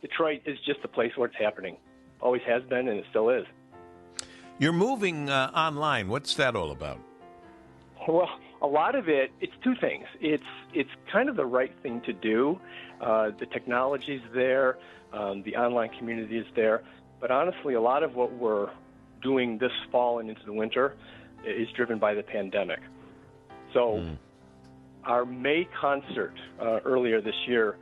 Detroit is just the place where it's happening. Always has been, and it still is. You're moving online. What's that all about? Well, a lot of it, it's two things. It's kind of the right thing to do. The technology's there. The online community is there. But honestly, a lot of what we're doing this fall and into the winter is driven by the pandemic. So our May concert earlier this year,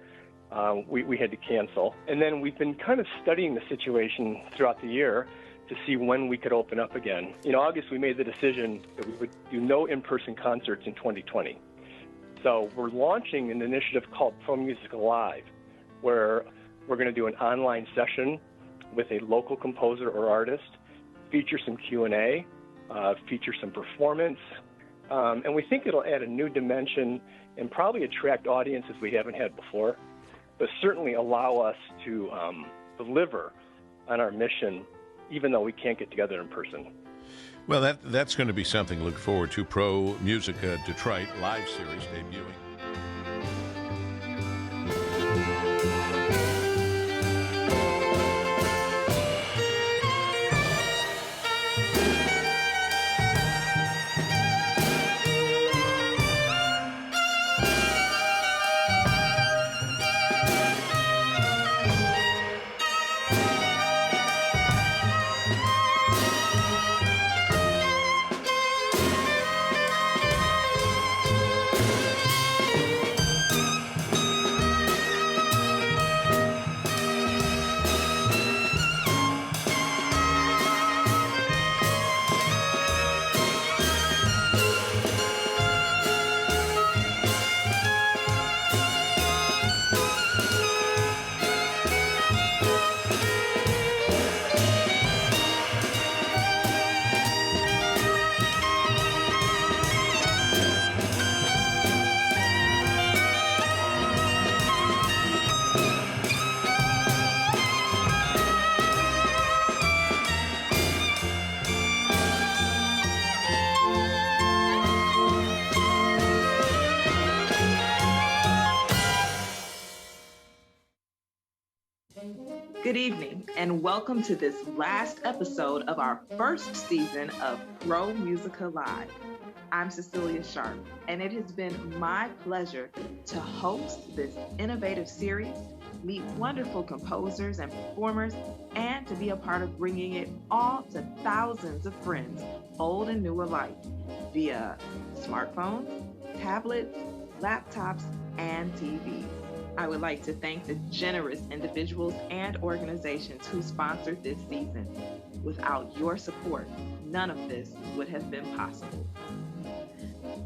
we had to cancel. And then we've been kind of studying the situation throughout the year to see when we could open up again. In August, we made the decision that we would do no in-person concerts in 2020. So we're launching an initiative called ProMusica Live, where we're going to do an online session with a local composer or artist, feature some Q&A, feature some performance, and we think it'll add a new dimension and probably attract audiences we haven't had before, but certainly allow us to deliver on our mission, even though we can't get together in person. Well, that's going to be something to look forward to. ProMusica Detroit live series debuting. Good evening, and welcome to this last episode of our first season of ProMusica Live. I'm Cecelia Sharpe, and it has been my pleasure to host this innovative series, meet wonderful composers and performers, and to be a part of bringing it all to thousands of friends, old and new alike, via smartphones, tablets, laptops, and TVs. I would like to thank the generous individuals and organizations who sponsored this season. Without your support, none of this would have been possible.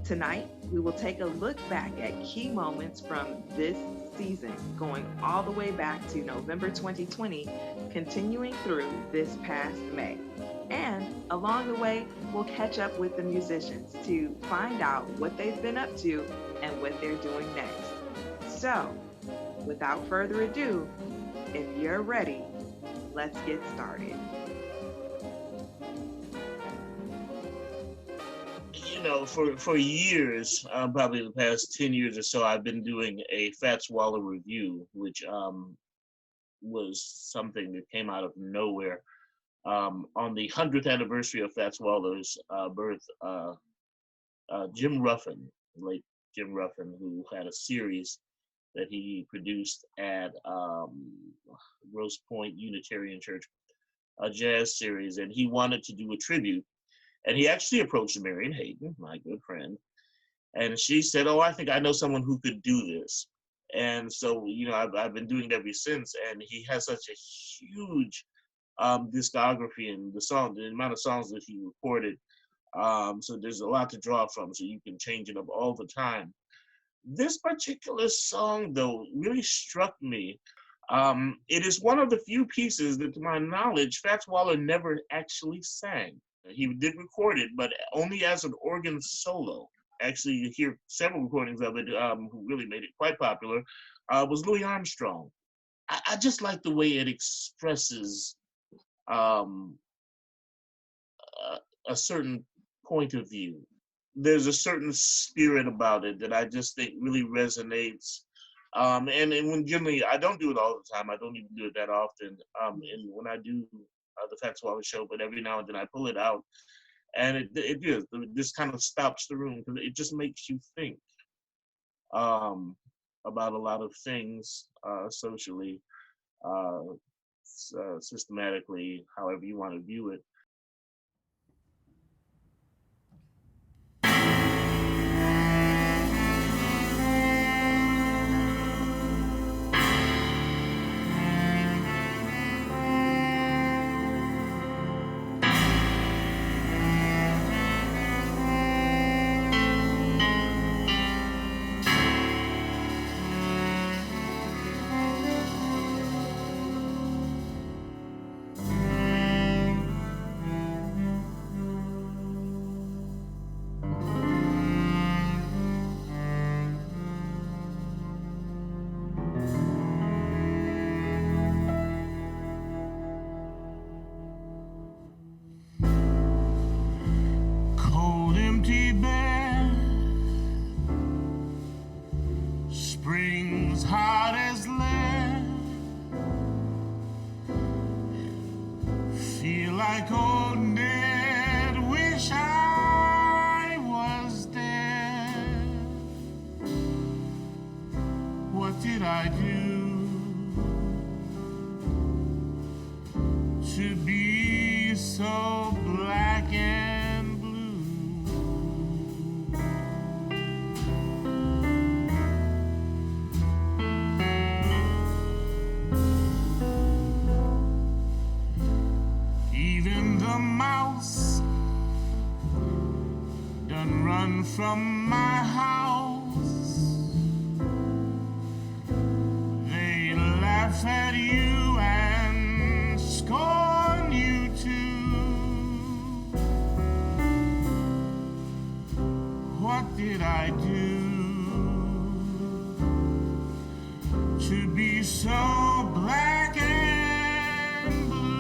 Tonight, we will take a look back at key moments from this season, going all the way back to November 2020, continuing through this past May. And along the way, we'll catch up with the musicians to find out what they've been up to and what they're doing next. So, without further ado, if you're ready, let's get started. You know, for years, probably the past 10 years or so, I've been doing a Fats Waller review, which was something that came out of nowhere. On the 100th anniversary of Fats Waller's birth, Jim Ruffin, late Jim Ruffin, who had a series that he produced at Grosse Pointe Unitarian Church, a jazz series, and he wanted to do a tribute. And he actually approached Marion Haydn, my good friend, and she said, "Oh, I think I know someone who could do this." And so, you know, I've been doing it ever since, and he has such a huge discography, and the amount of songs that he recorded. So there's a lot to draw from, so you can change it up all the time. This particular song, though, really struck me. It is one of the few pieces that, to my knowledge, Fats Waller never actually sang. He did record it, but only as an organ solo. Actually, you hear several recordings of it, who really made it quite popular, was Louis Armstrong. I just like the way it expresses a certain point of view. There's a certain spirit about it that I just think really resonates And when generally, I don't do it all the time. I don't even do it that often. And when I do the Fats Waller show, but every now and then I pull it out, and it just kind of stops the room because it just makes you think about a lot of things socially, systematically, however you want to view it. From my house, they laugh at you and scorn you too. What did I do to be so black and blue?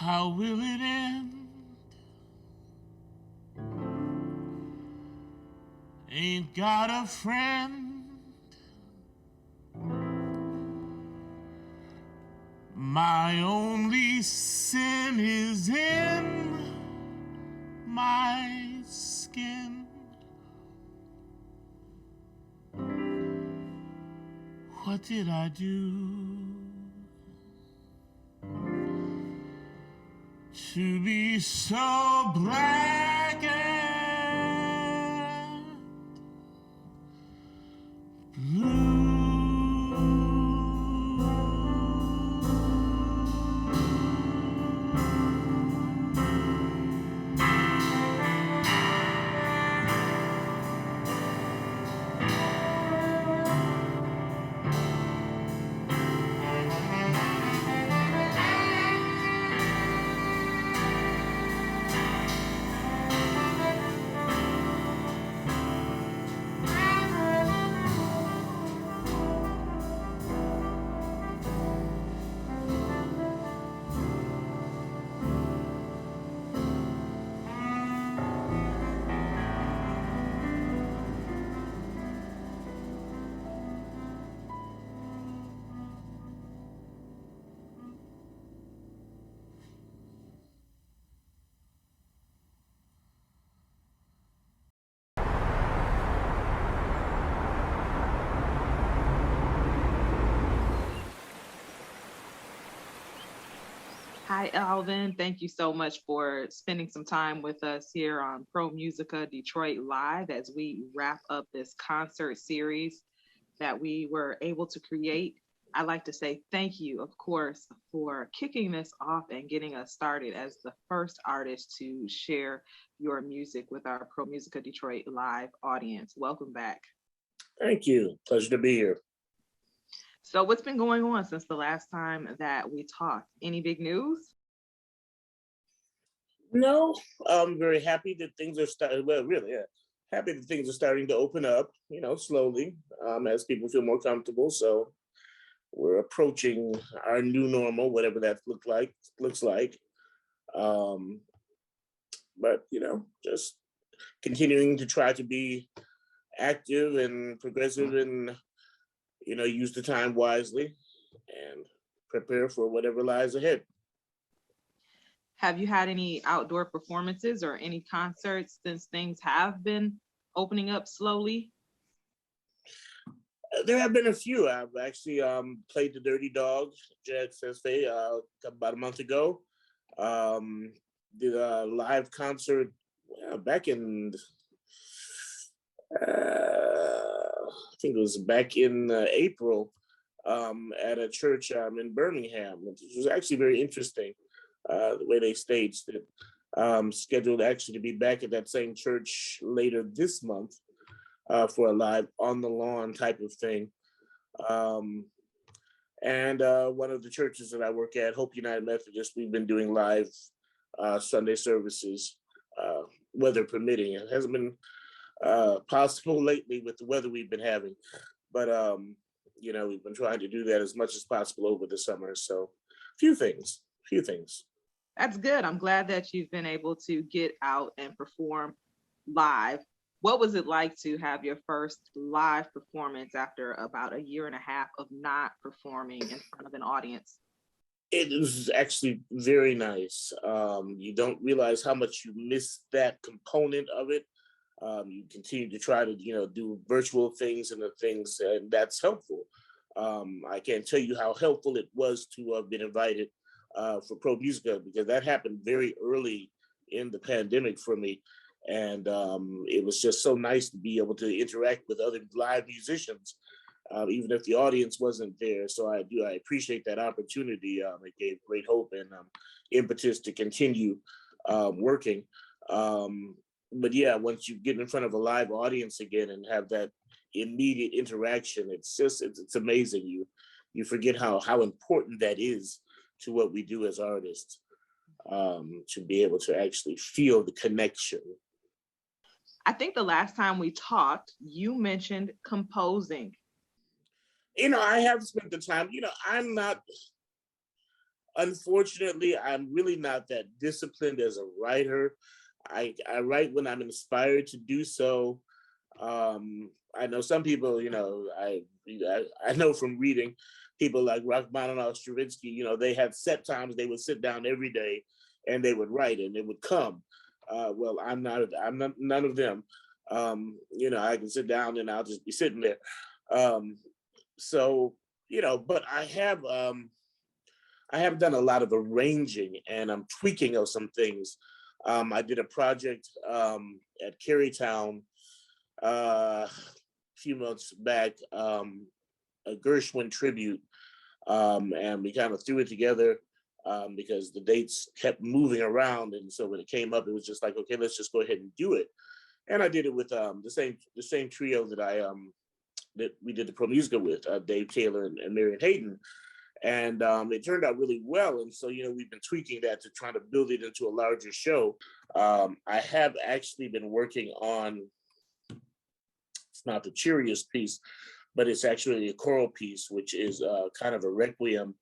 How will it end? Ain't got a friend. My only sin is in my skin. What did I do to be so black and blue? Hi, Alvin. Thank you so much for spending some time with us here on ProMusica Detroit Live as we wrap up this concert series that we were able to create. I'd like to say thank you, of course, for kicking this off and getting us started as the first artist to share your music with our ProMusica Detroit Live audience. Welcome back. Thank you. Pleasure to be here. So what's been going on since the last time that we talked? Any big news? No, I'm very happy that things are starting. Well, really, yeah, happy that things are starting to open up. Slowly, as people feel more comfortable. So we're approaching our new normal, whatever that looks like. But just continuing to try to be active and progressive and use the time wisely and prepare for whatever lies ahead. Have you had any outdoor performances or any concerts since things have been opening up slowly? There have been a few. I've actually played the Dirty Dogs Jazz Festival about a month ago. Did a live concert back in, I think it was back in April at a church in Birmingham, which was actually very interesting. The way they staged it. Scheduled actually to be back at that same church later this month for a live on the lawn type of thing. And one of the churches that I work at, Hope United Methodist, we've been doing live Sunday services, weather permitting. It hasn't been possible lately with the weather we've been having, but we've been trying to do that as much as possible over the summer. So few things. That's good. I'm glad that you've been able to get out and perform live. What was it like to have your first live performance after about a year and a half of not performing in front of an audience? It was actually very nice. You don't realize how much you miss that component of it. You continue to try to, do virtual things and that's helpful. I can't tell you how helpful it was to have been invited for ProMusica, because that happened very early in the pandemic for me. And it was just so nice to be able to interact with other live musicians, even if the audience wasn't there. So I appreciate that opportunity. It gave great hope and impetus to continue working. But yeah, once you get in front of a live audience again and have that immediate interaction, it's amazing. You forget how important that is to what we do as artists, to be able to actually feel the connection. I think the last time we talked, you mentioned composing. I have spent the time, Unfortunately, I'm really not that disciplined as a writer. I write when I'm inspired to do so. I know some people, I know from reading people like Rachmaninoff, Stravinsky, they had set times they would sit down every day and they would write and it would come. Well, I'm not none of them. I can sit down and I'll just be sitting there. So, but I have done a lot of arranging and I'm tweaking of some things. I did a project at Carytown a few months back, a Gershwin Tribute, and we kind of threw it together because the dates kept moving around, and so when it came up, it was just like, okay, let's just go ahead and do it. And I did it with the same trio that we did the ProMusica with, Dave Taylor and Marion Haydn. And it turned out really well. And so, we've been tweaking that to try to build it into a larger show. I have actually been working on, it's not the cheeriest piece, but it's actually a choral piece, which is kind of a requiem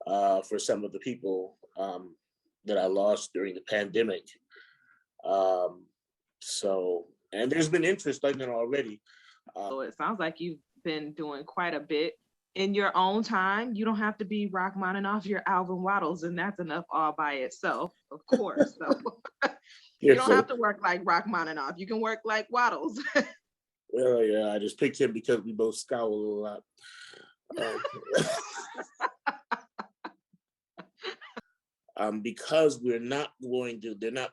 for some of the people that I lost during the pandemic. And there's been interest like that already. So it sounds like you've been doing quite a bit in your own time. You don't have to be Rachmaninoff your Alvin Waddles, and that's enough all by itself, of course. So you don't have to work like Rachmaninoff. You can work like Waddles. Well, yeah, I just picked him because we both scowl a lot. Because they're not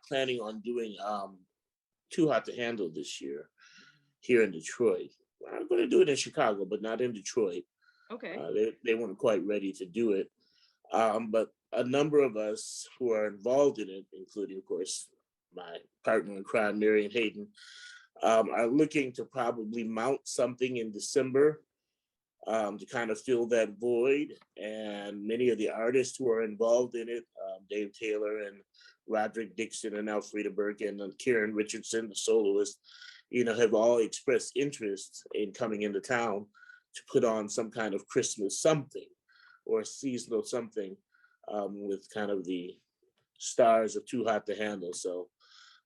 planning on doing Too Hot to Handle this year here in Detroit. I'm going to do it in Chicago, but not in Detroit. Okay. They weren't quite ready to do it. But a number of us who are involved in it, including, of course, my partner in crime, Marion Haydn, are looking to probably mount something in December to kind of fill that void. And many of the artists who are involved in it, Dave Taylor and Roderick Dixon and Elfrida Bergen and Kieran Richardson, the soloist, have all expressed interest in coming into town to put on some kind of Christmas something or a seasonal something with kind of the stars of Too Hot to Handle. So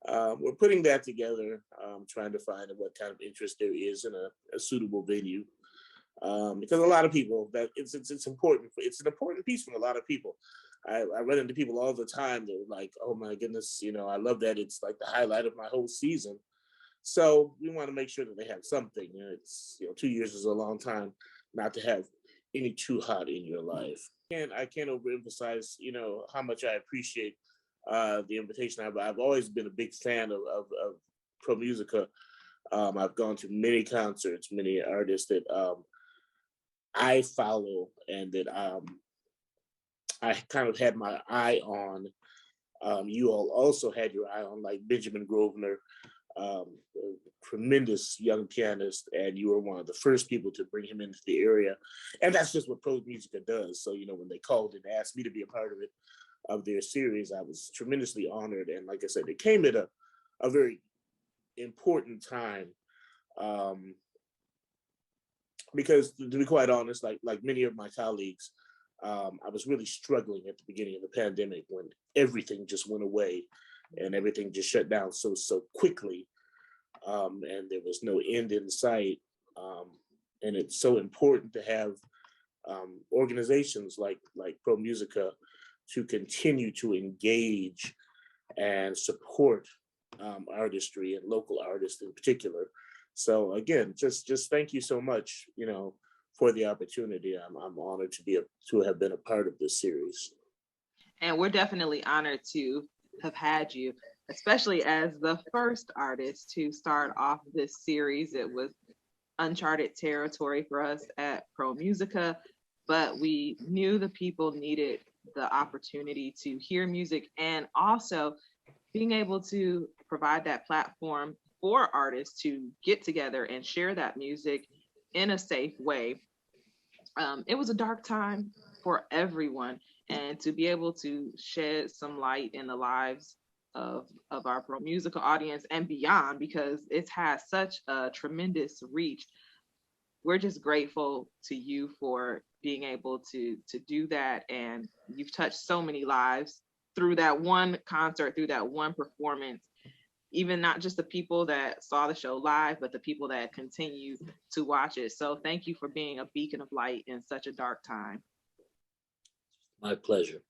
we're putting that together, trying to find what kind of interest there is in a suitable venue. Because a lot of people, that it's important. It's an important piece for a lot of people. I run into people all the time. They're like, "Oh my goodness, I love that. It's like the highlight of my whole season." So we want to make sure that they have something. It's 2 years is a long time not to have any too hot in your life. And I can't overemphasize, how much I appreciate the invitation. I've always been a big fan of ProMusica. I've gone to many concerts, many artists that I follow and that I kind of had my eye on. You all also had your eye on, like Benjamin Grosvenor, a tremendous young pianist, and you were one of the first people to bring him into the area. And that's just what ProMusica does. So, when they called and asked me to be a part of it, of their series, I was tremendously honored. And like I said, it came at a very important time. Because to be quite honest, like many of my colleagues, I was really struggling at the beginning of the pandemic when everything just went away and everything just shut down so quickly, and there was no end in sight. And it's so important to have organizations like ProMusica to continue to engage and support artistry and local artists in particular. So again, just thank you so much, for the opportunity. I'm honored to have been a part of this series. And we're definitely honored to have had you, especially as the first artist to start off this series. It was uncharted territory for us at ProMusica, but we knew the people needed the opportunity to hear music and also being able to provide that platform for artists to get together and share that music in a safe way. It was a dark time for everyone, and to be able to shed some light in the lives of our ProMusica audience and beyond, because it's had such a tremendous reach. We're just grateful to you for being able to do that. And you've touched so many lives through that one concert, through that one performance, even not just the people that saw the show live, but the people that continue to watch it. So thank you for being a beacon of light in such a dark time. My pleasure.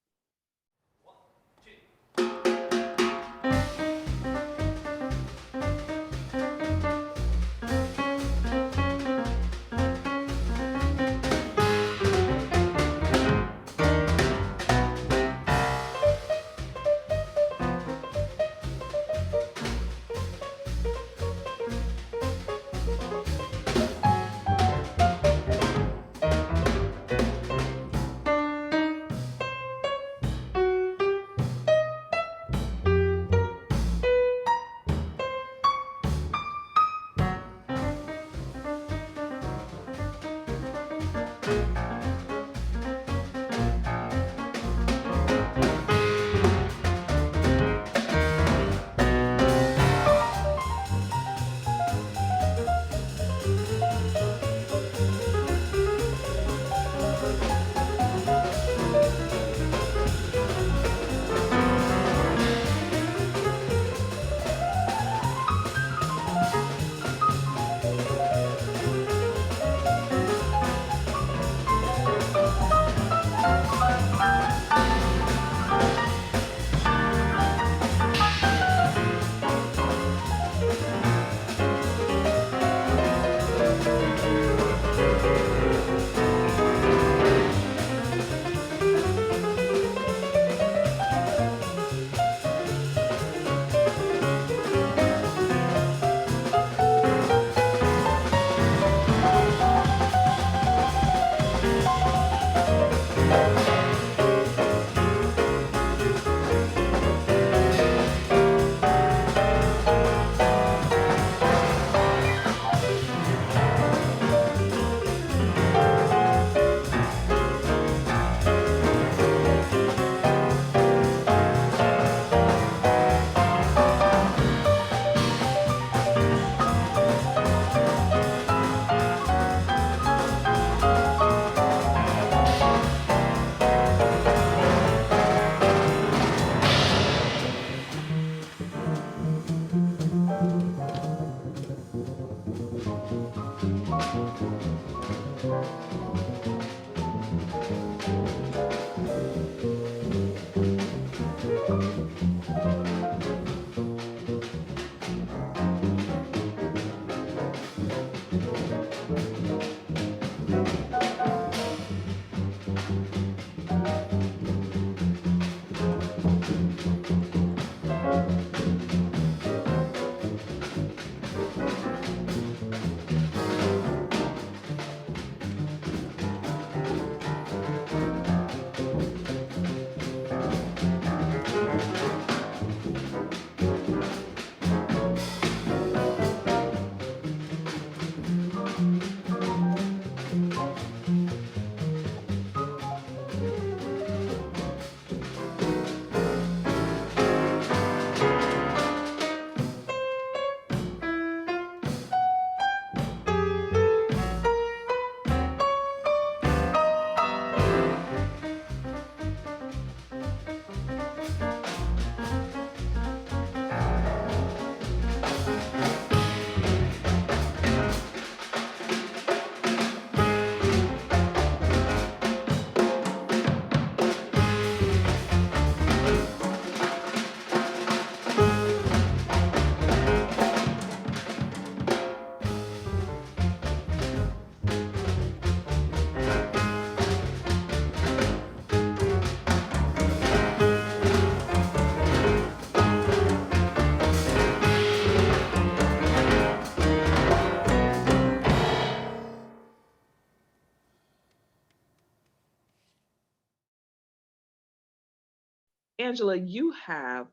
Angela, you have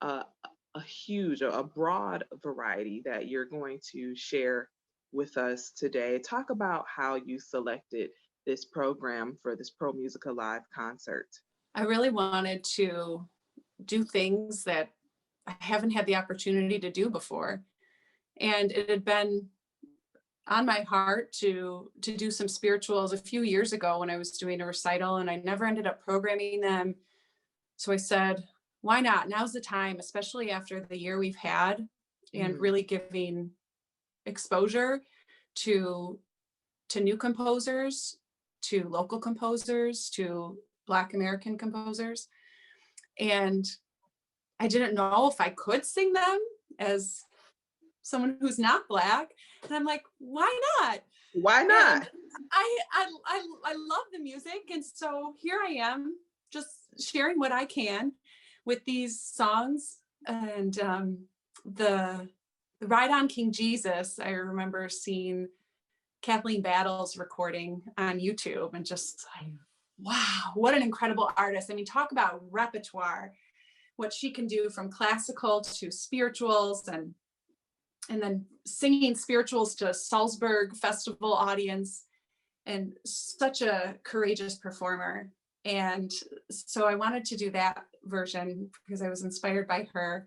a, a huge, a broad variety that you're going to share with us today. Talk about how you selected this program for this ProMusica Live concert. I really wanted to do things that I haven't had the opportunity to do before. And it had been on my heart to do some spirituals a few years ago when I was doing a recital, and I never ended up programming them. So I said, why not? Now's the time, especially after the year we've had, and really giving exposure to new composers, to local composers, to Black American composers. And I didn't know if I could sing them as someone who's not Black. And I'm like, why not? Why not? And I love the music. And so here I am, just sharing what I can with these songs. And the Ride on King Jesus, I remember seeing Kathleen Battle's recording on YouTube and just like, wow, what an incredible artist. I mean, talk about repertoire, what she can do from classical to spirituals, and then singing spirituals to Salzburg Festival audience, and such a courageous performer. And so I wanted to do that version because I was inspired by her.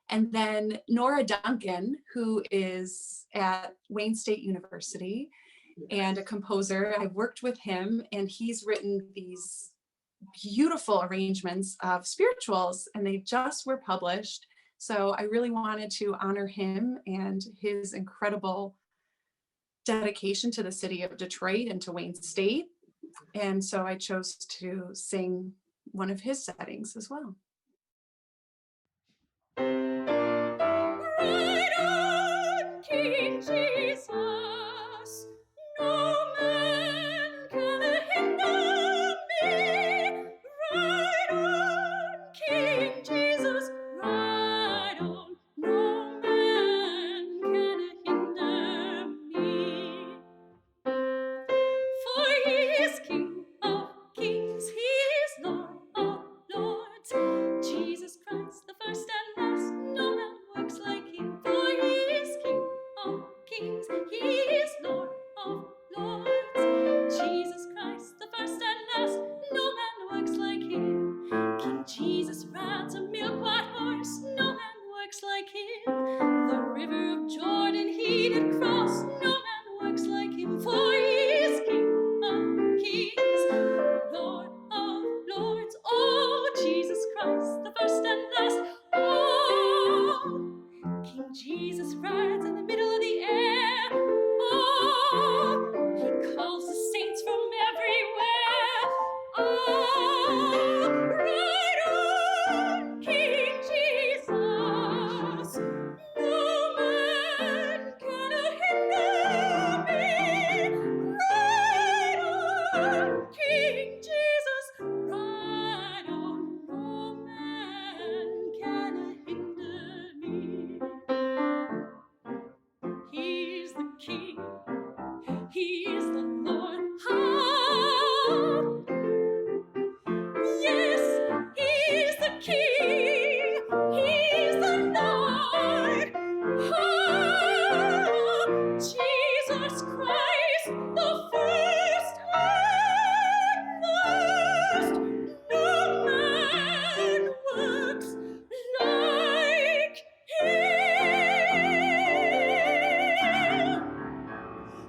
And then Nora Duncan, who is at Wayne State University and a composer, I've worked with him, and he's written these beautiful arrangements of spirituals, and they just were published. So I really wanted to honor him and his incredible dedication to the city of Detroit and to Wayne State. And so I chose to sing one of his settings as well. Ride on, King Jesus, no man can hinder me. Ride on, King Jesus, ride on, no man can hinder me. For he is King of kings, he is Lord of lords. Jesus Christ, the first and last, no man works like him. For he is King of kings, he is Lord of lords. Jesus Christ, the first and last, no man works like him. King Jesus rides a milk-white horse, no man works like him. The river of Jordan he did cross, no man works like him. For he is King of kings, Lord of lords. Oh, Jesus Christ, the first and last. Oh, King Jesus rides in the middle of the air. Oh, he calls the saints from everywhere. Oh, ride on, King Jesus. No man can hinder me. Ride on, King Jesus. Ride on, no man can hinder me. He's the King, he's the Lord. Ah, yes, he's the King, he's the Lord. Ah, Jesus Christ, the first and last. No man works like him.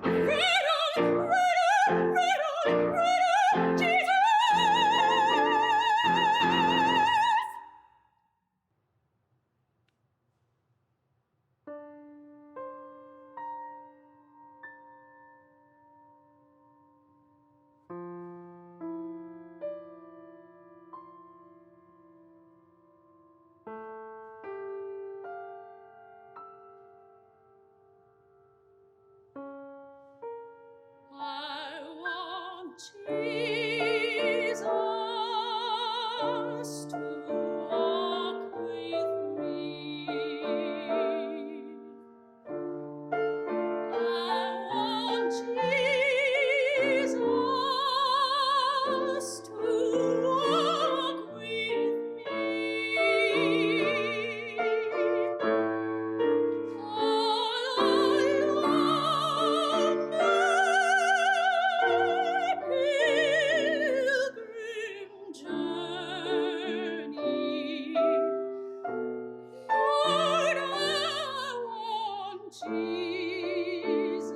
Ride on, ride on, ride on, ride on, Jesus. I want Jesus to walk with me. I want Jesus to walk with me. All along my pilgrim journey, Lord, I want Jesus.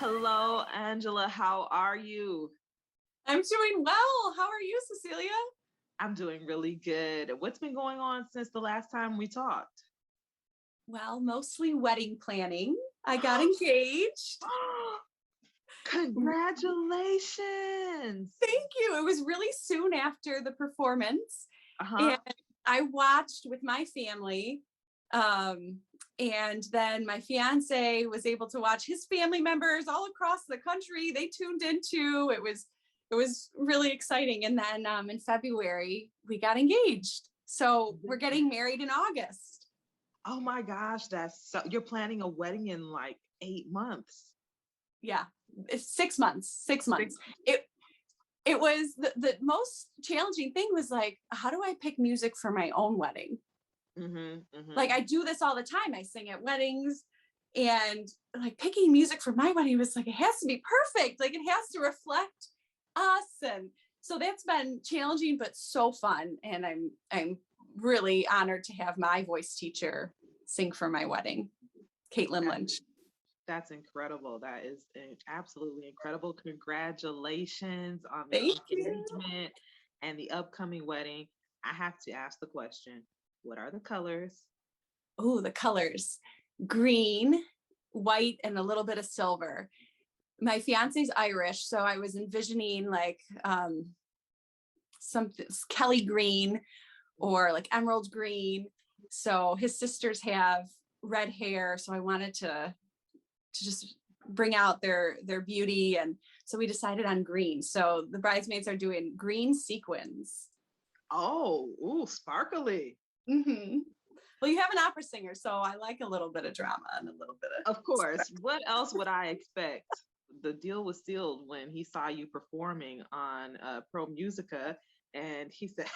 Hello, Angela. How are you? I'm doing well. How are you, Cecelia? I'm doing really good. What's been going on since the last time we talked? Well, mostly wedding planning. I got engaged. Congratulations. Thank you. It was really soon after the performance. Uh-huh. And I watched with my family. And then my fiance was able to watch his family members all across the country. They tuned in too. It was really exciting. And then in February, we got engaged. So we're getting married in August. Oh my gosh, you're planning a wedding in like 8 months. Yeah, it's 6 months. 6 months. It was the most challenging thing was like, how do I pick music for my own wedding? Like I do this all the time. I sing at weddings, and like picking music for my wedding was like, it has to be perfect. Like it has to reflect us. And so that's been challenging, but so fun. And I'm really honored to have my voice teacher sing for my wedding, Caitlin Lynch. That's incredible. That is absolutely incredible. Congratulations on the engagement and the upcoming wedding. I have to ask the question, what are the colors? Oh, the colors: green, white, and a little bit of silver. My fiance's Irish, so I was envisioning like some Kelly green or like emerald green. So his sisters have red hair, so I wanted to just bring out their beauty, and so we decided on green. So the bridesmaids are doing green sequins. Oh, ooh, sparkly. Well, you have an opera singer, so I like a little bit of drama and a little bit of course. What else would I expect? The deal was sealed when he saw you performing on ProMusica, and he said,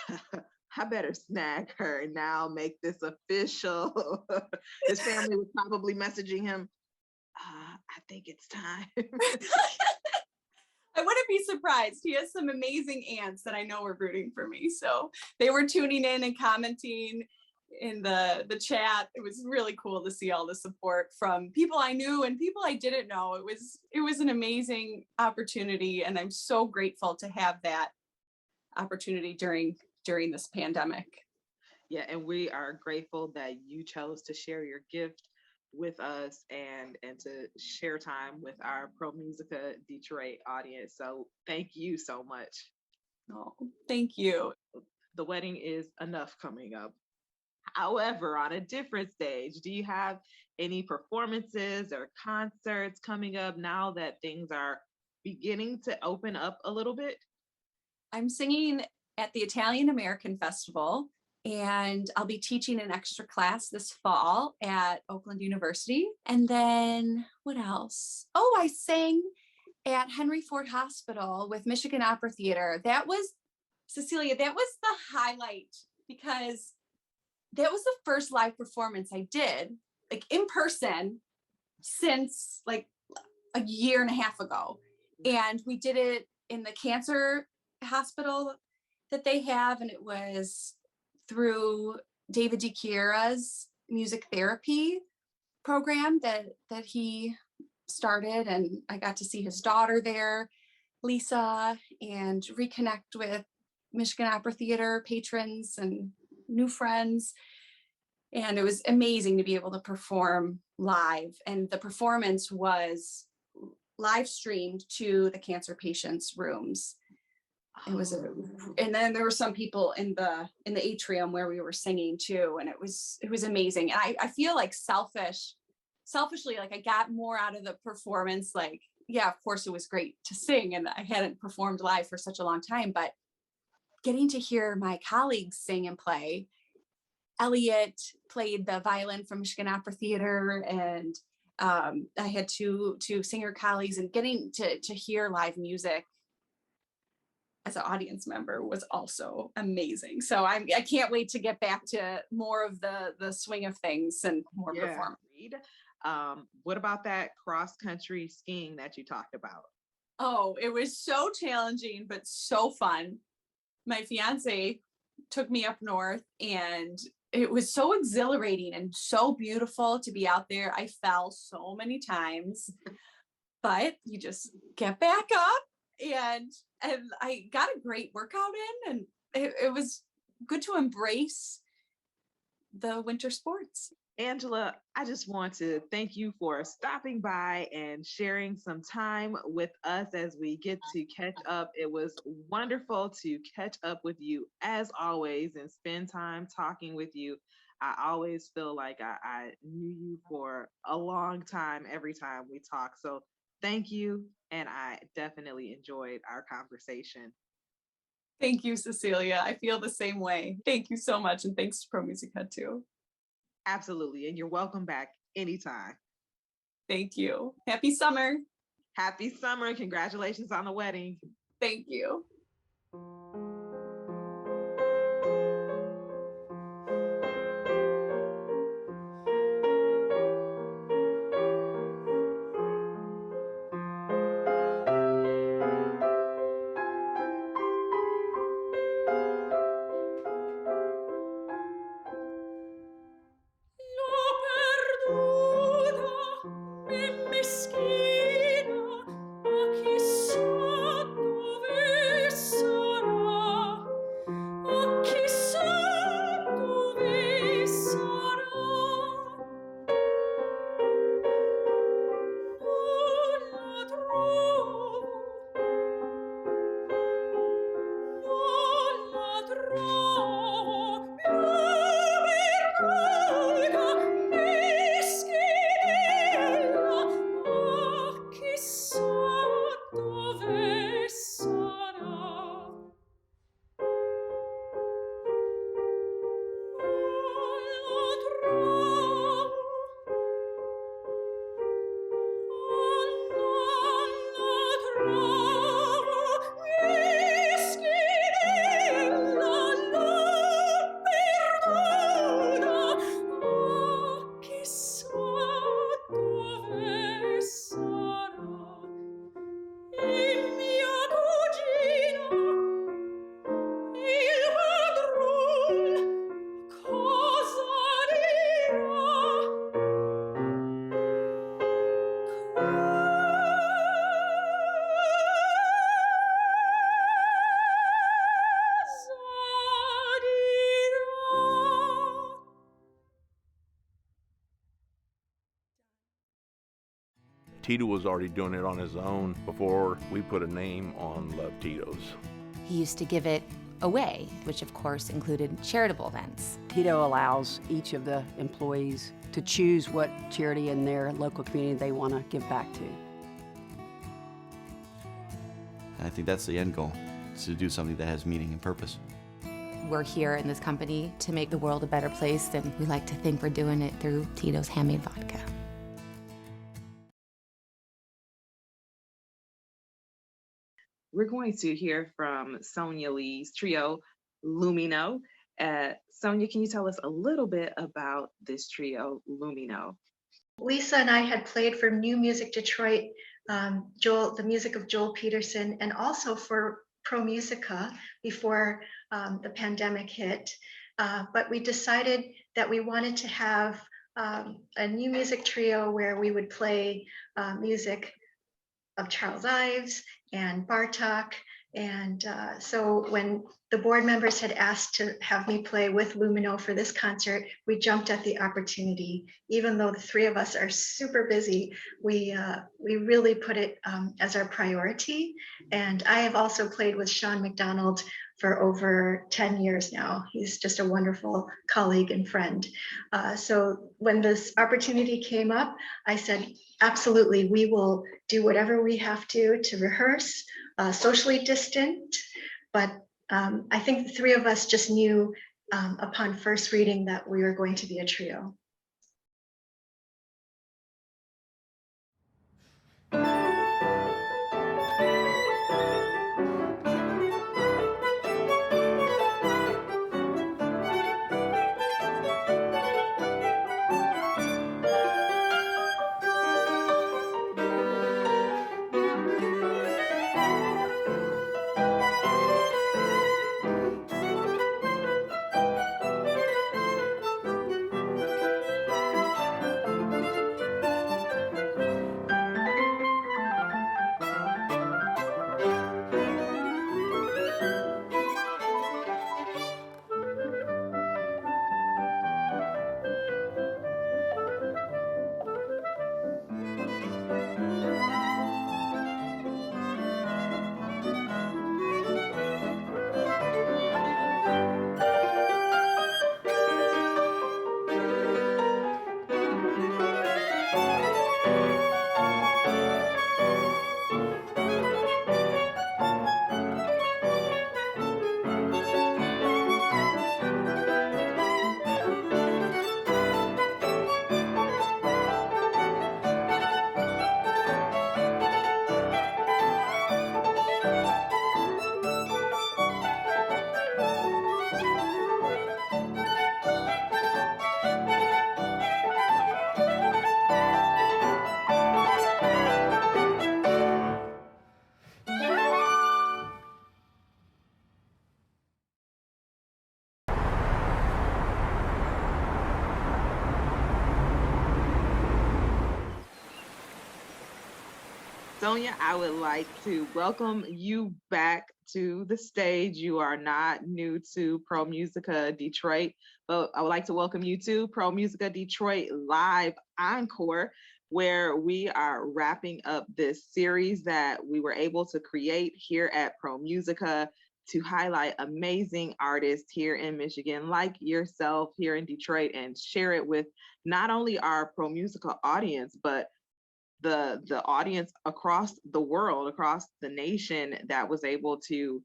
I better snag her and now make this official. His family was probably messaging him, I think it's time. I wouldn't be surprised. He has some amazing aunts that I know were rooting for me. So they were tuning in and commenting in the chat. It was really cool to see all the support from people I knew and people I didn't know. It was an amazing opportunity, and I'm so grateful to have that opportunity during this pandemic. Yeah, and we are grateful that you chose to share your gift with us and to share time with our ProMusica Detroit audience. So thank you so much. Oh, thank you. The wedding is enough coming up. However, on a different stage, do you have any performances or concerts coming up now that things are beginning to open up a little bit? I'm singing at the Italian American Festival, and I'll be teaching an extra class this fall at Oakland University. And then what else? Oh, I sang at Henry Ford Hospital with Michigan Opera Theater. That was, Cecelia, that was the highlight, because that was the first live performance I did, like in person, since like a year and a half ago. And we did it in the cancer hospital that they have, and it was through David DiChiara's music therapy program that he started, and I got to see his daughter there, Lisa, and reconnect with Michigan Opera Theater patrons and new friends. And it was amazing to be able to perform live, and the performance was live streamed to the cancer patients' rooms. It was and then there were some people in the atrium where we were singing too, and it was amazing. And I feel like selfishly, like I got more out of the performance. Like, yeah, of course it was great to sing, and I hadn't performed live for such a long time, but getting to hear my colleagues sing and play. Elliot played the violin from Michigan Opera Theater, and I had two singer colleagues, and getting to hear live music as an audience member was also amazing. So I can't wait to get back to more of the swing of things and more performance. What about that cross-country skiing that you talked about? Oh, it was so challenging, but so fun. My fiance took me up north, and it was so exhilarating and so beautiful to be out there. I fell so many times, but you just get back up, and I got a great workout in, and it was good to embrace the winter sports. Angela, I just want to thank you for stopping by and sharing some time with us as we get to catch up. It was wonderful to catch up with you as always and spend time talking with you. I always feel like I knew you for a long time every time we talk. So thank you. And I definitely enjoyed our conversation. Thank you, Cecelia. I feel the same way. Thank you so much. And thanks to ProMusica too. Absolutely. And you're welcome back anytime. Thank you. Happy summer. Happy summer. Congratulations on the wedding. Thank you. Tito was already doing it on his own before we put a name on Love Tito's. He used to give it away, which of course included charitable events. Tito allows each of the employees to choose what charity in their local community they want to give back to. I think that's the end goal, is to do something that has meaning and purpose. We're here in this company to make the world a better place, and we like to think we're doing it through Tito's handmade vodka. We're going to hear from Sonia Lee's trio, Lumino. Sonia, can you tell us a little bit about this trio, Lumino? Lisa and I had played for New Music Detroit, the music of Joel Peterson, and also for ProMusica before the pandemic hit. But we decided that we wanted to have a new music trio where we would play music of Charles Ives and Bartok. And so when the board members had asked to have me play with Lumino for this concert, we jumped at the opportunity. Even though the three of us are super busy, we really put it as our priority. And I have also played with Sean McDonald for over 10 years now. He's just a wonderful colleague and friend. So when this opportunity came up, I said, absolutely, we will do whatever we have to rehearse, socially distant, but I think the three of us just knew upon first reading that we were going to be a trio. Sonia, I would like to welcome you back to the stage. You are not new to ProMusica Detroit, but I would like to welcome you to ProMusica Detroit Live Encore, where we are wrapping up this series that we were able to create here at ProMusica to highlight amazing artists here in Michigan, like yourself here in Detroit, and share it with not only our ProMusica audience, but the audience across the world, across the nation that was able to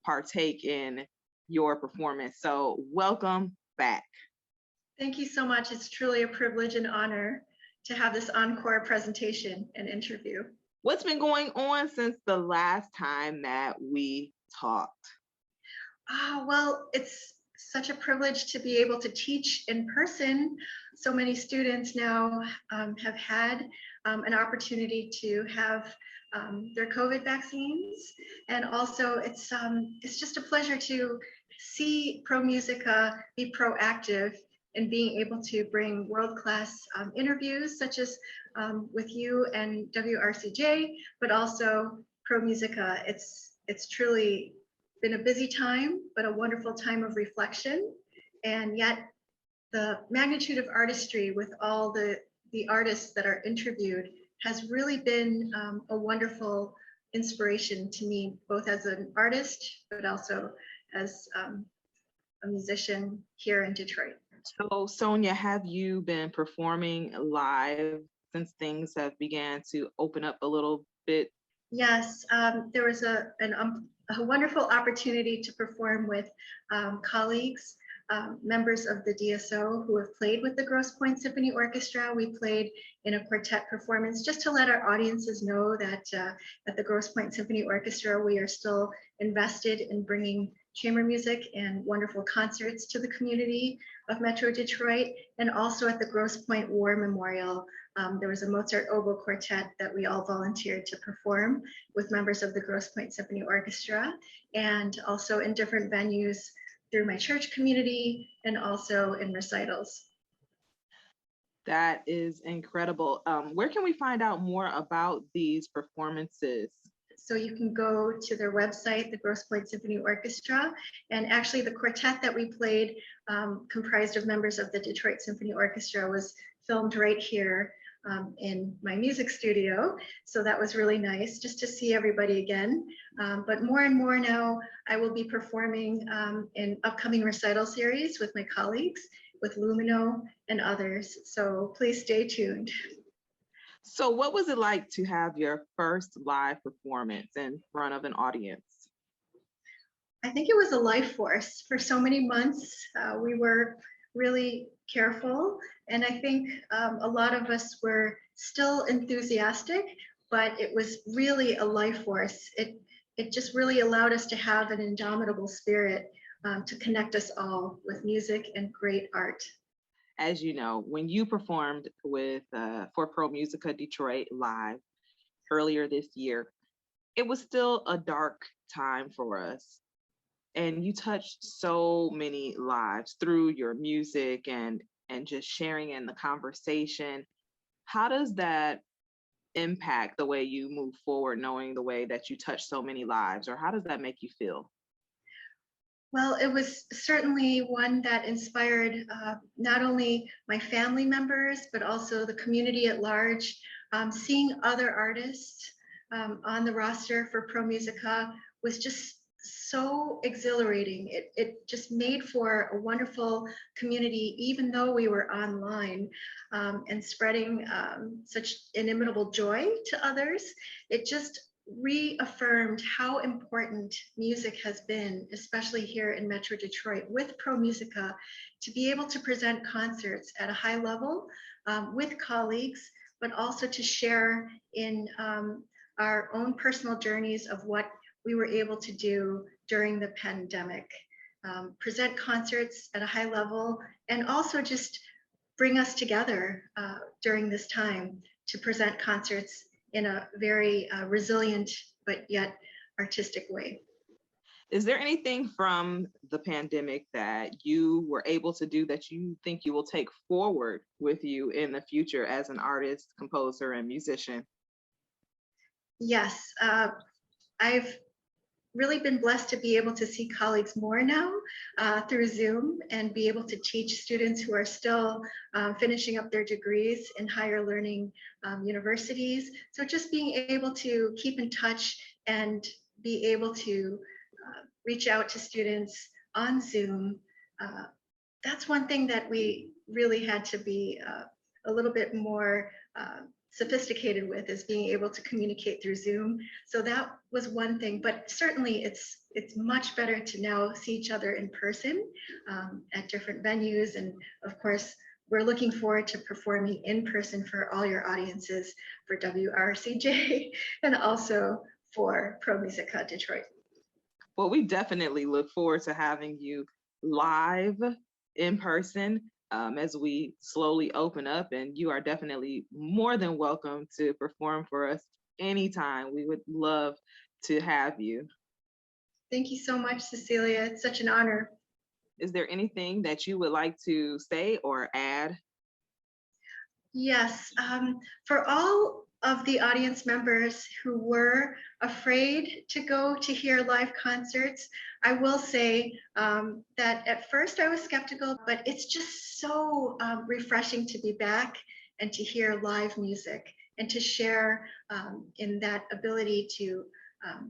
partake in your performance. So welcome back. Thank you so much. It's truly a privilege and honor to have this encore presentation and interview. What's been going on since the last time that we talked? Well, it's such a privilege to be able to teach in person. So many students now have had an opportunity to have their COVID vaccines. And also it's just a pleasure to see ProMusica be proactive in being able to bring world-class interviews such as with you and WRCJ, but also ProMusica. It's truly been a busy time, but a wonderful time of reflection. And yet the magnitude of artistry with all the artists that are interviewed has really been a wonderful inspiration to me, both as an artist, but also as a musician here in Detroit. So Sonia, have you been performing live since things have began to open up a little bit? Yes, there was a wonderful opportunity to perform with colleagues, members of the DSO who have played with the Grosse Pointe Symphony Orchestra. We played in a quartet performance just to let our audiences know that at the Grosse Pointe Symphony Orchestra, we are still invested in bringing chamber music and wonderful concerts to the community of Metro Detroit. And also at the Grosse Pointe War Memorial, there was a Mozart oboe quartet that we all volunteered to perform with members of the Grosse Pointe Symphony Orchestra, and also in different venues through my church community and also in recitals. That is incredible. Where can we find out more about these performances? So you can go to their website, the Grosse Pointe Symphony Orchestra, and actually the quartet that we played, comprised of members of the Detroit Symphony Orchestra, was filmed right here in my music studio. So that was really nice just to see everybody again. But more and more now, I will be performing in upcoming recital series with my colleagues, with Lumino and others. So please stay tuned. So what was it like to have your first live performance in front of an audience? I think it was a life force. For so many months, we were really careful. And I think a lot of us were still enthusiastic, but it was really a life force. It just really allowed us to have an indomitable spirit to connect us all with music and great art. As you know, when you performed with for ProMusica Detroit Live earlier this year, it was still a dark time for us. And you touched so many lives through your music and just sharing in the conversation. How does that impact the way you move forward, knowing the way that you touch so many lives, or how does that make you feel? Well, it was certainly one that inspired not only my family members, but also the community at large. Seeing other artists on the roster for ProMusica was just so exhilarating. It just made for a wonderful community, even though we were online, and spreading such inimitable joy to others. It just reaffirmed how important music has been, especially here in Metro Detroit with ProMusica, to be able to present concerts at a high level with colleagues, but also to share in our own personal journeys of what we were able to do during the pandemic. Present concerts at a high level, and also just bring us together during this time to present concerts in a very resilient but yet artistic way. Is there anything from the pandemic that you were able to do that you think you will take forward with you in the future as an artist, composer, and musician? Yes, I've really been blessed to be able to see colleagues more now through Zoom and be able to teach students who are still finishing up their degrees in higher learning universities. So just being able to keep in touch and be able to reach out to students on Zoom, that's one thing that we really had to be a little bit more sophisticated with, is being able to communicate through Zoom. So that was one thing, but certainly it's much better to now see each other in person at different venues. And of course, we're looking forward to performing in person for all your audiences for WRCJ and also for ProMusica Detroit. Well, we definitely look forward to having you live in person as we slowly open up, and you are definitely more than welcome to perform for us anytime. We would love to have you. Thank you so much, Cecelia. It's such an honor. Is there anything that you would like to say or add? Yes, for all of the audience members who were afraid to go to hear live concerts, I will say that at first I was skeptical, but it's just so refreshing to be back and to hear live music and to share in that ability to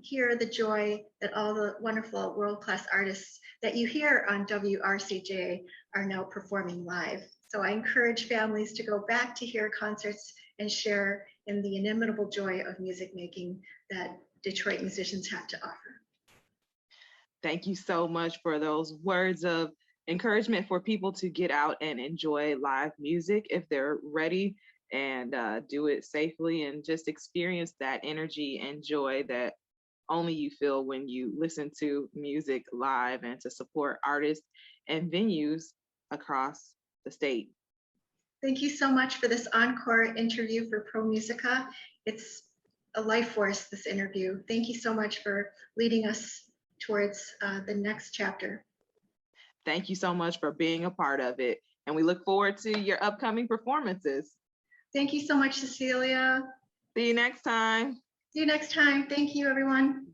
hear the joy that all the wonderful world-class artists that you hear on WRCJ are now performing live. So I encourage families to go back to hear concerts and share in the inimitable joy of music making that Detroit musicians have to offer. Thank you so much for those words of encouragement for people to get out and enjoy live music if they're ready, and do it safely and just experience that energy and joy that only you feel when you listen to music live, and to support artists and venues across the state. Thank you so much for this encore interview for ProMusica. It's a life force, this interview. Thank you so much for leading us towards the next chapter. Thank you so much for being a part of it, and we look forward to your upcoming performances. Thank you so much, Cecelia. See you next time. See you next time. Thank you, everyone.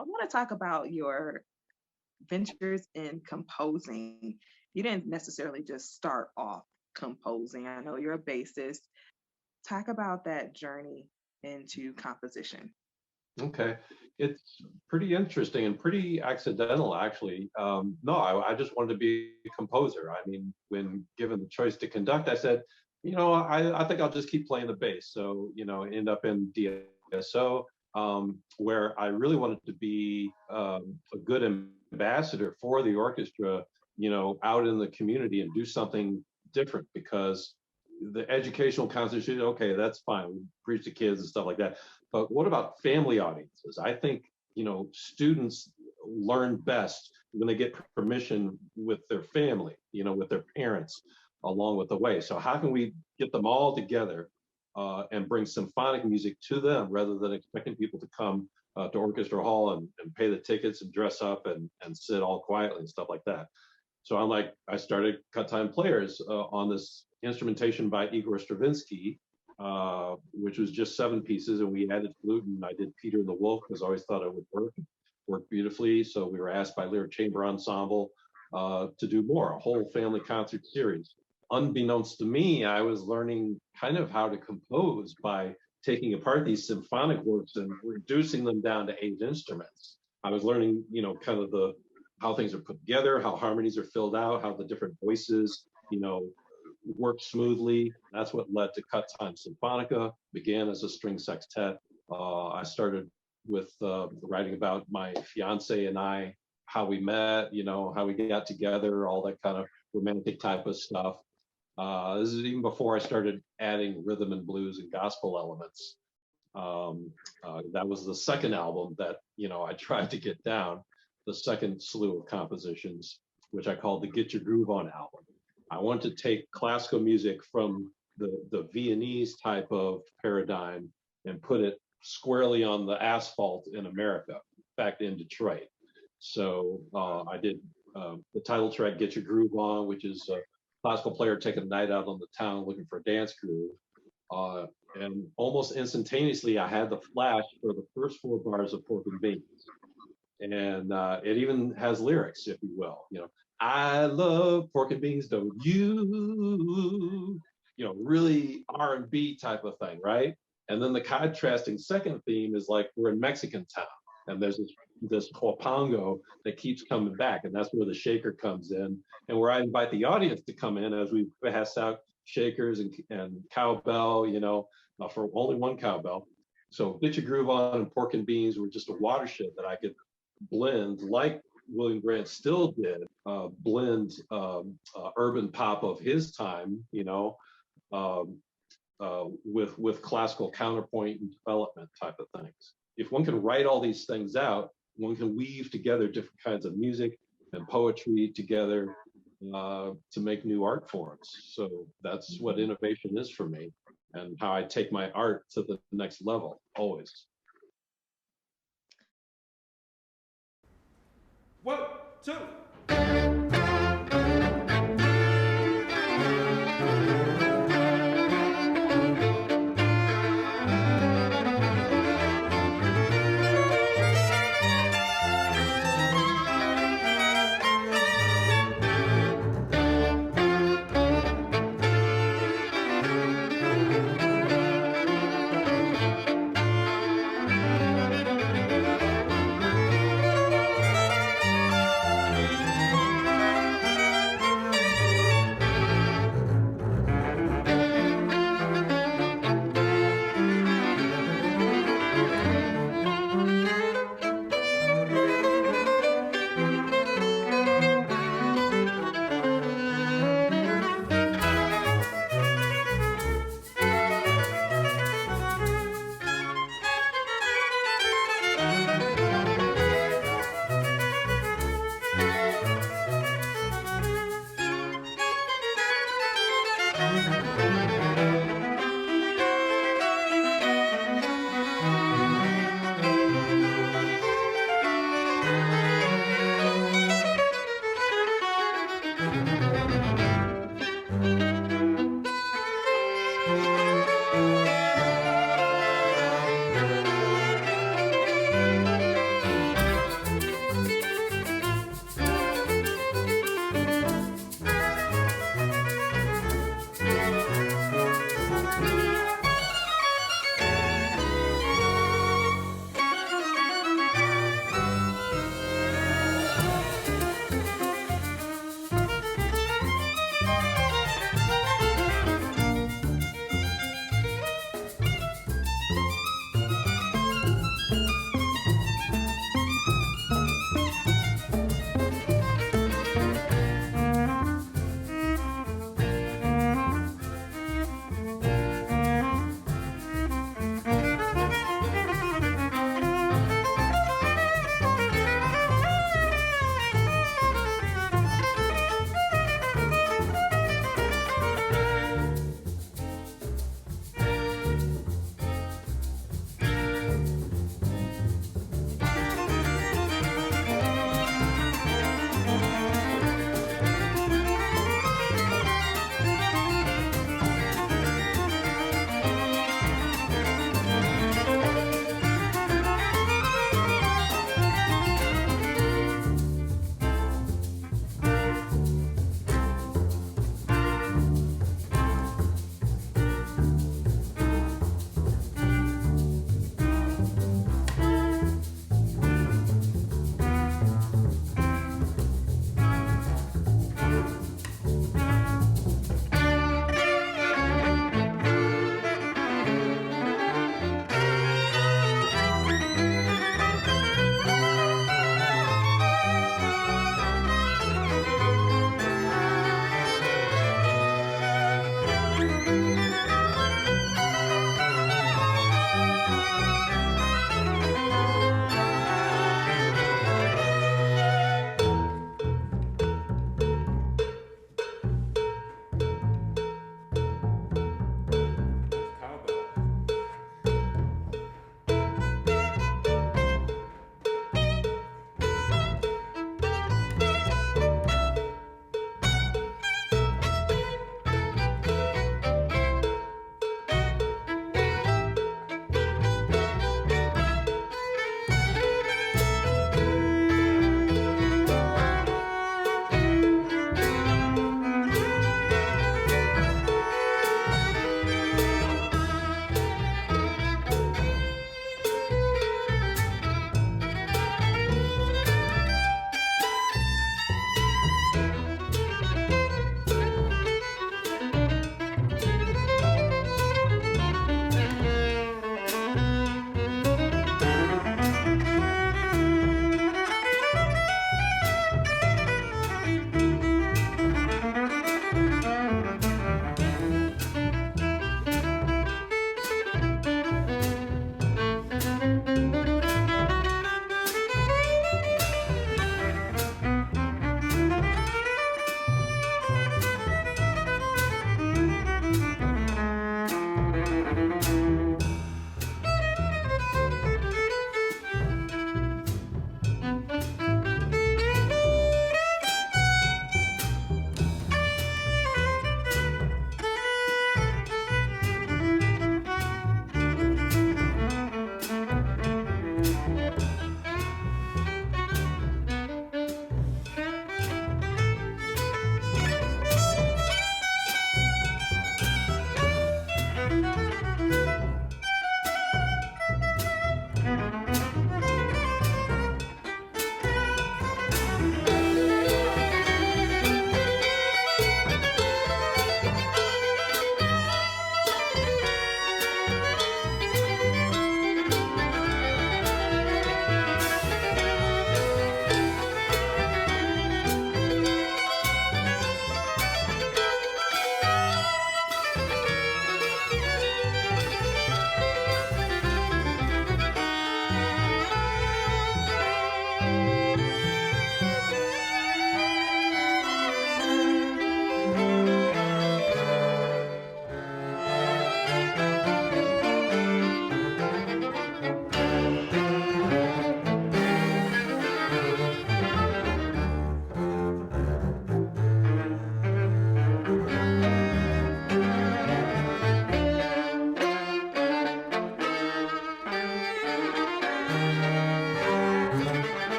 I want to talk about your ventures in composing. You didn't necessarily just start off composing. I know you're a bassist. Talk about that journey into composition. Okay. It's pretty interesting and pretty accidental, actually. No, I just wanted to be a composer. I mean, when given the choice to conduct, I said, I think I'll just keep playing the bass. So, end up in DSO, where I really wanted to be a good ambassador for the orchestra, out in the community and do something different, because the educational constitution, okay, that's fine. We preach to kids and stuff like that. But what about family audiences? I think, students learn best when they get permission with their family, with their parents along with the way. So how can we get them all together and bring symphonic music to them rather than expecting people to come to Orchestra Hall and pay the tickets and dress up and sit all quietly and stuff like that. So I started Cut Time Players on this instrumentation by Igor Stravinsky, which was just 7 pieces, and we added flute, and I did Peter and the Wolf because I always thought it would work beautifully. So we were asked by Lyric Chamber Ensemble to do more, a whole family concert series. Unbeknownst to me, I was learning kind of how to compose by taking apart these symphonic works and reducing them down to 8 instruments. I was learning, kind of how things are put together, how harmonies are filled out, how the different voices, work smoothly. That's what led to Cut Time Symphonica, began as a string sextet. I started with writing about my fiance and I, how we met, how we got together, all that kind of romantic type of stuff. This is even before I started adding rhythm and blues and gospel elements. That was the second album that, I tried to get down, the second slew of compositions, which I called the Get Your Groove On album. I wanted to take classical music from the Viennese type of paradigm and put it squarely on the asphalt in America, in fact, in Detroit. So I did the title track, Get Your Groove On, which is a classical player taking a night out on the town looking for a dance groove. And almost instantaneously, I had the flash for the first 4 bars of Pork and Beans. And it even has lyrics, if you will. I love pork and beans, don't you? Really R&B type of thing, right? And then the contrasting second theme is like we're in Mexican town, and there's this huapango that keeps coming back, and that's where the shaker comes in, and where I invite the audience to come in as we pass out shakers and cowbell, for only one cowbell. So Get Your Groove On and Pork and Beans were just a watershed that I could blend, like William Grant still did, blend urban pop of his time, with classical counterpoint and development type of things. If one can write all these things out, one can weave together different kinds of music and poetry together to make new art forms. So that's what innovation is for me, and how I take my art to the next level, always. 1, 2.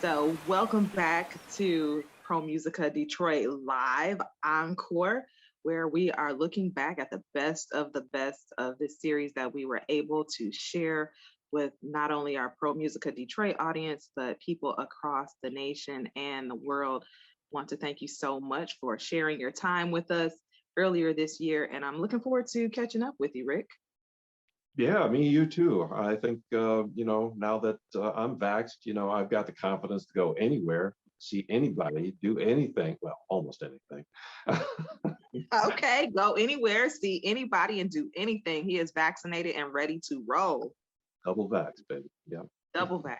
So welcome back to ProMusica Detroit Live Encore, where we are looking back at the best of this series that we were able to share with not only our ProMusica Detroit audience, but people across the nation and the world. Want to thank you so much for sharing your time with us earlier this year, and I'm looking forward to catching up with you, Rick. Yeah, me, you too. I think, now that I'm vaxxed, I've got the confidence to go anywhere, see anybody, do anything. Well, almost anything. Okay, go anywhere, see anybody, and do anything. He is vaccinated and ready to roll. Double vax, baby. Yeah. Double vax.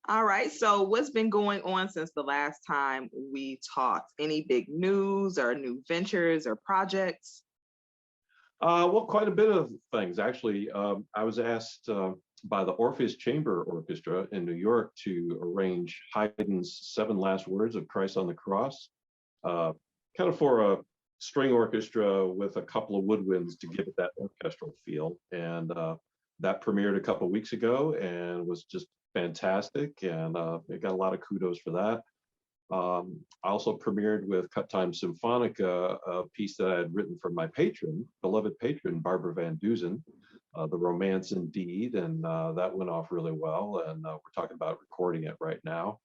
All right, so what's been going on since the last time we talked? Any big news or new ventures or projects? Well, quite a bit of things, actually. I was asked by the Orpheus Chamber Orchestra in New York to arrange Haydn's 7 Last Words of Christ on the Cross, kind of for a string orchestra with a couple of woodwinds to give it that orchestral feel. And that premiered a couple of weeks ago and was just fantastic. And it got a lot of kudos for that. I also premiered with Cut Time Symphonica, a piece that I had written for my beloved patron, Barbara Van Duzen, The Romance Indeed, and that went off really well, and we're talking about recording it right now.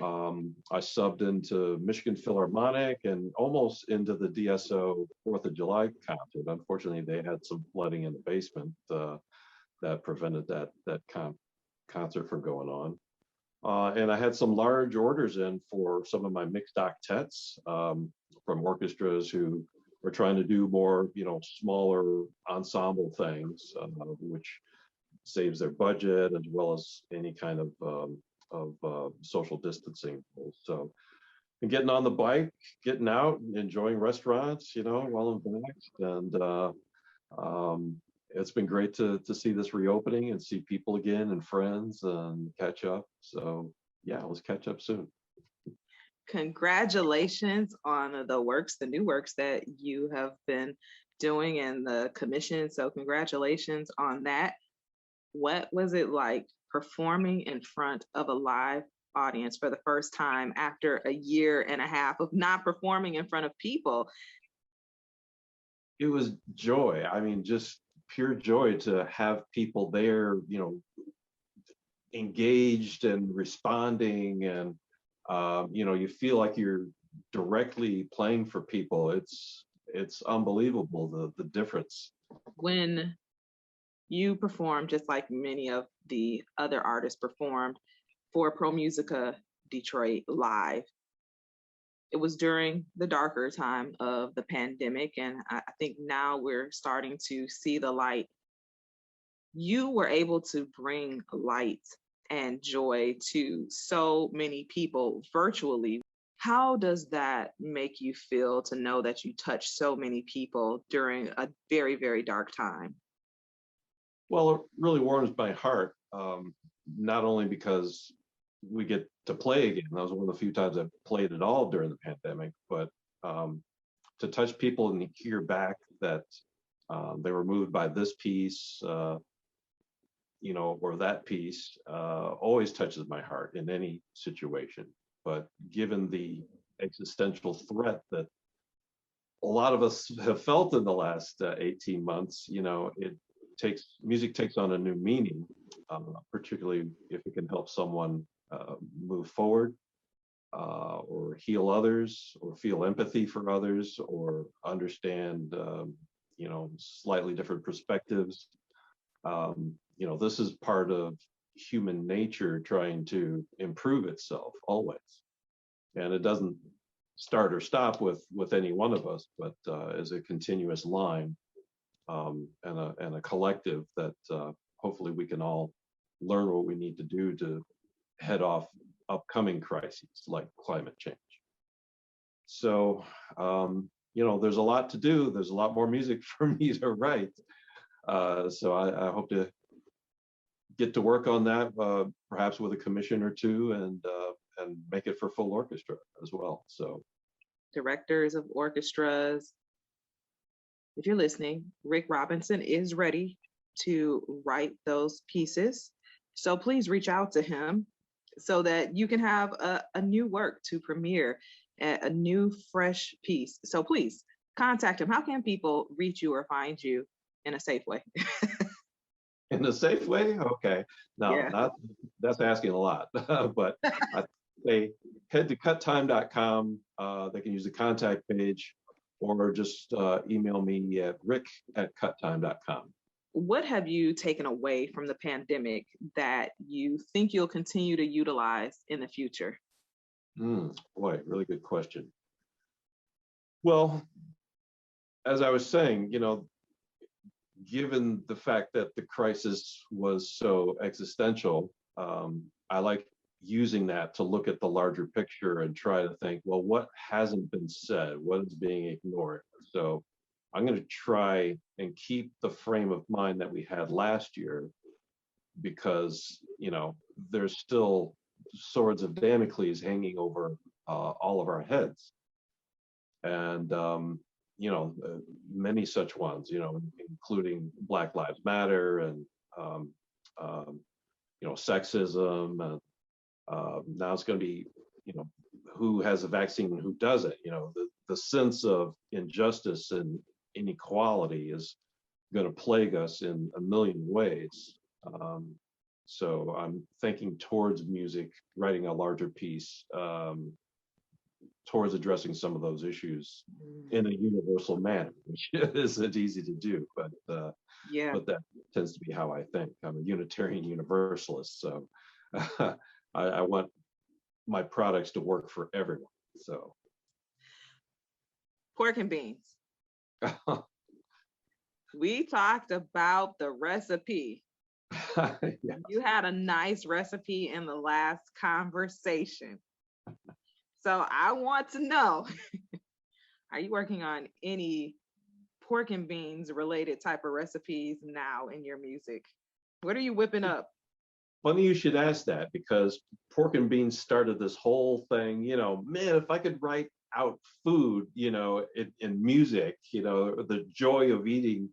I subbed into Michigan Philharmonic and almost into the DSO 4th of July concert. Unfortunately, they had some flooding in the basement that prevented that concert from going on. And I had some large orders in for some of my mixed octets from orchestras who were trying to do more, smaller ensemble things, which saves their budget as well as any kind of social distancing. So, and getting on the bike, getting out, enjoying restaurants, while I'm vaxxed, and it's been great to see this reopening and see people again and friends and catch up. So yeah, let's catch up soon. Congratulations on the new works that you have been doing and the commission. So congratulations on that. What was it like performing in front of a live audience for the first time after a year and a half of not performing in front of people? It was joy. I mean, just pure joy to have people there, engaged and responding, and you feel like you're directly playing for people. It's unbelievable the difference. When you performed, just like many of the other artists performed for ProMusica Detroit Live, it was during the darker time of the pandemic, and I think now we're starting to see the light. You were able to bring light and joy to so many people virtually. How does that make you feel to know that you touched so many people during a very, very dark time? Well, it really warms my heart, not only because we get to play again. That was one of the few times I've played at all during the pandemic, but to touch people and hear back that they were moved by this piece, or that piece, always touches my heart in any situation. But given the existential threat that a lot of us have felt in the last 18 months, music takes on a new meaning, particularly if it can help someone move forward, or heal others, or feel empathy for others, or understand, slightly different perspectives. This is part of human nature trying to improve itself always. And it doesn't start or stop with any one of us, but as a continuous line, and a collective that hopefully we can all learn what we need to do to head off upcoming crises like climate change. So, there's a lot to do. There's a lot more music for me to write. So I hope to get to work on that, perhaps with a commission or two, and make it for full orchestra as well. So, directors of orchestras, if you're listening, Rick Robinson is ready to write those pieces. So please reach out to him. so that you can have a new work to premiere, a new fresh piece. So please contact him. How can people reach you or find you in a safe way? In a safe way? Okay. No, Yeah. that's asking a lot. But I say head to cuttime.com. They can use the contact page or just email me at rick@cuttime.com. What have you taken away from the pandemic that you think you'll continue to utilize in the future? Boy, really good question. Well, as I was saying, given the fact that the crisis was so existential, I like using that to look at the larger picture and try to think, well, what hasn't been said? What is being ignored? So I'm going to try and keep the frame of mind that we had last year, because, there's still swords of Damocles hanging over all of our heads. And, many such ones, including Black Lives Matter and, sexism. And now it's going to be, who has a vaccine and who doesn't. The sense of injustice and inequality is going to plague us in a million ways. So I'm thinking towards music, writing a larger piece towards addressing some of those issues in a universal manner, which isn't easy to do, but that tends to be how I think. I'm a Unitarian Universalist, so I want my products to work for everyone. So, pork and beans. We talked about the recipe. Yes. You had a nice recipe in the last conversation. So I want to know, are you working on any pork and beans related type of recipes now in your music? What are you whipping up? Funny you should ask that, because pork and beans started this whole thing, man, if I could write out food, in music, the joy of eating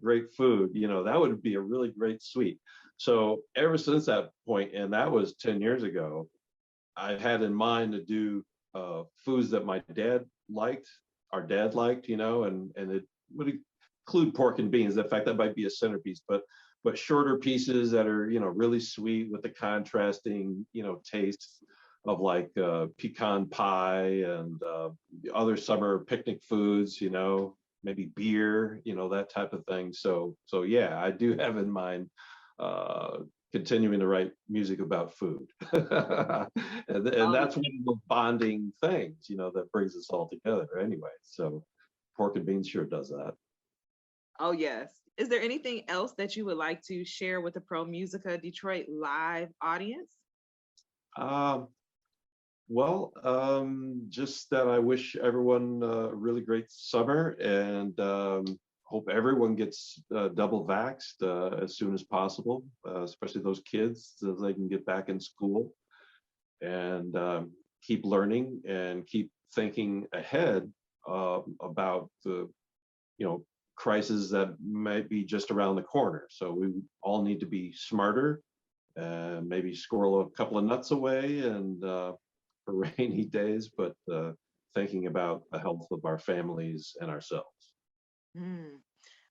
great food, that would be a really great suite. So ever since that point, and that was 10 years ago, I had in mind to do foods that my dad liked, our dad liked, and it would include pork and beans. In fact, that might be a centerpiece, but shorter pieces that are, really sweet with the contrasting, tastes of like pecan pie and other summer picnic foods, maybe beer, that type of thing. So yeah, I do have in mind continuing to write music about food. and that's one of the bonding things, that brings us all together anyway. So pork and beans sure does that. Oh, yes. Is there anything else that you would like to share with the ProMusica Detroit live audience? Just that I wish everyone a really great summer, and hope everyone gets double vaxxed as soon as possible, especially those kids, so they can get back in school, and keep learning and keep thinking ahead about the, crises that might be just around the corner. So we all need to be smarter, and maybe squirrel a couple of nuts away and for rainy days, but thinking about the health of our families and ourselves.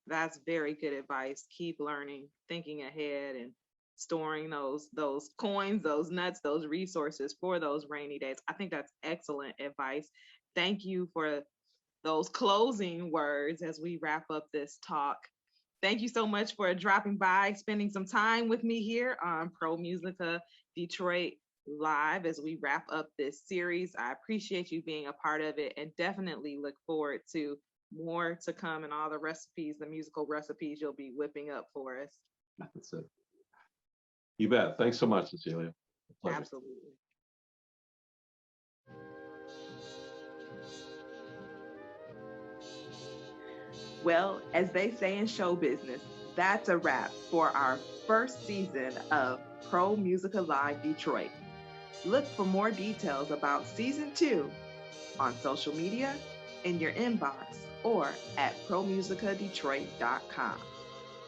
That's very good advice. Keep learning, thinking ahead, and storing those coins, those nuts, those resources for those rainy days. I think that's excellent advice. Thank you for those closing words as we wrap up this talk. Thank you so much for dropping by, spending some time with me here on ProMusica Detroit Live as we wrap up this series. I appreciate you being a part of it, and definitely look forward to more to come and all the recipes, the musical recipes you'll be whipping up for us. That's it. You bet. Thanks so much, Cecelia. Absolutely. Well, as they say in show business, that's a wrap for our first season of ProMusica Live Detroit. Look for more details about season 2 on social media, in your inbox, or at ProMusicaDetroit.com.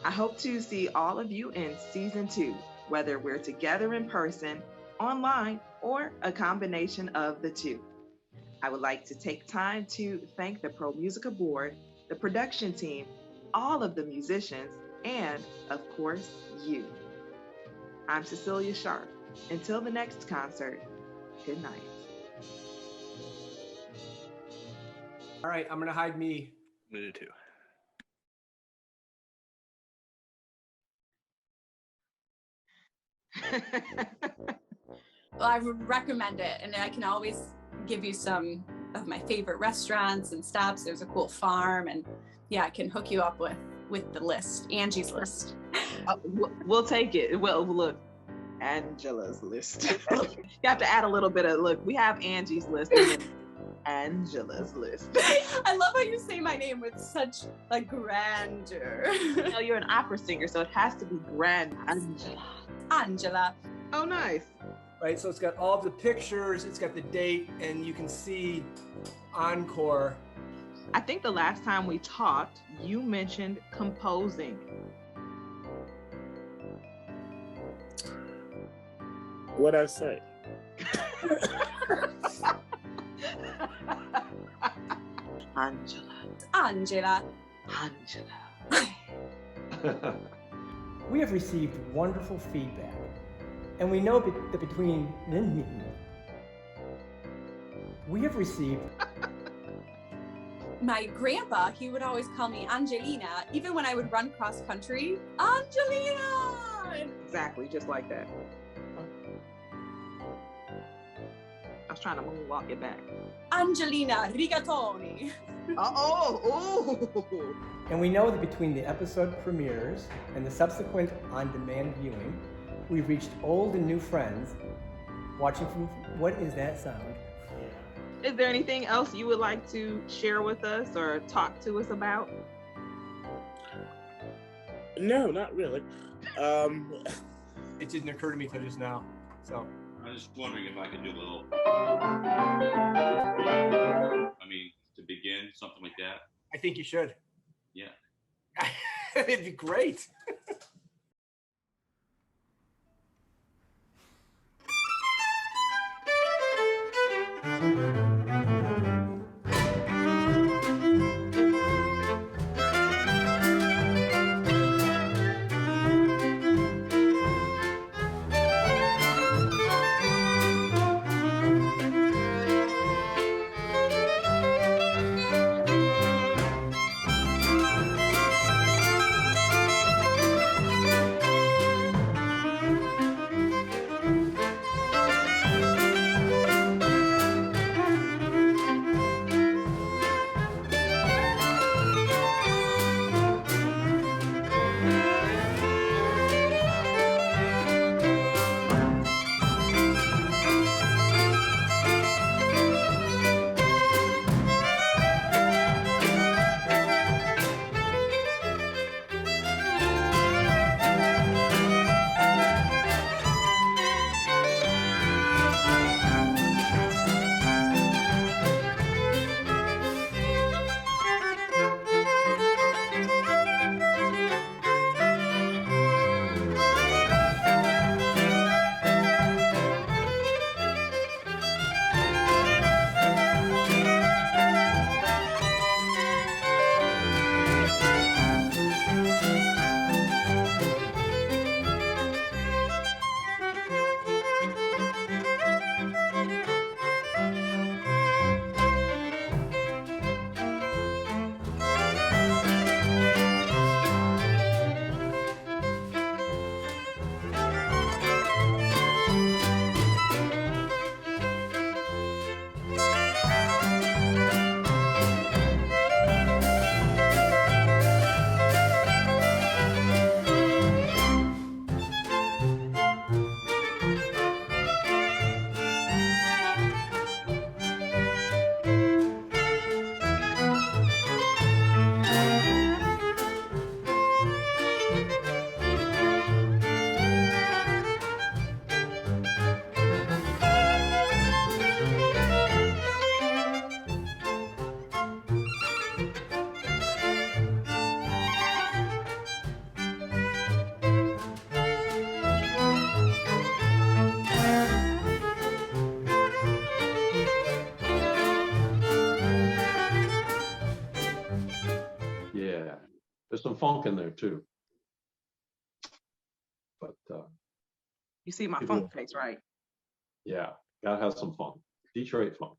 I hope to see all of you in season 2, whether we're together in person online, or a combination of the two. I would like to take time to thank the ProMusica board, the production team, all of the musicians, and of course, you. I'm Cecelia Sharpe. Until the next concert, good night. All right, I'm gonna hide me. I'm gonna do too. Well, I would recommend it, and I can always give you some of my favorite restaurants and stops. There's a cool farm, and yeah, I can hook you up with the list, Angie's list. We'll take it. Well, look, Angela's list. You have to add a little bit of, look, we have Angie's list and then Angela's list. I love how you say my name with such a grandeur. You know, you're an opera singer, so it has to be grand. Angela. Oh, nice. Right, so it's got all of the pictures, it's got the date, and you can see Encore. I think the last time we talked, you mentioned composing. What'd I say? Angela. We have received wonderful feedback, and we know that between we have received. My grandpa, he would always call me Angelina, even when I would run cross country. Angelina! Exactly, just like that. I was trying to moonwalk it back. Angelina Rigatoni. Oh. And we know that between the episode premieres and the subsequent on-demand viewing, we've reached old and new friends watching from. What is that sound? Is there anything else you would like to share with us or talk to us about? No, not really. It didn't occur to me till just now. So I was wondering if I could do a little. To begin something like that. I think you should. Yeah. It'd be great. some funk in there too. But you see my people- funk face, right? yeah, gotta have some funk. Detroit funk.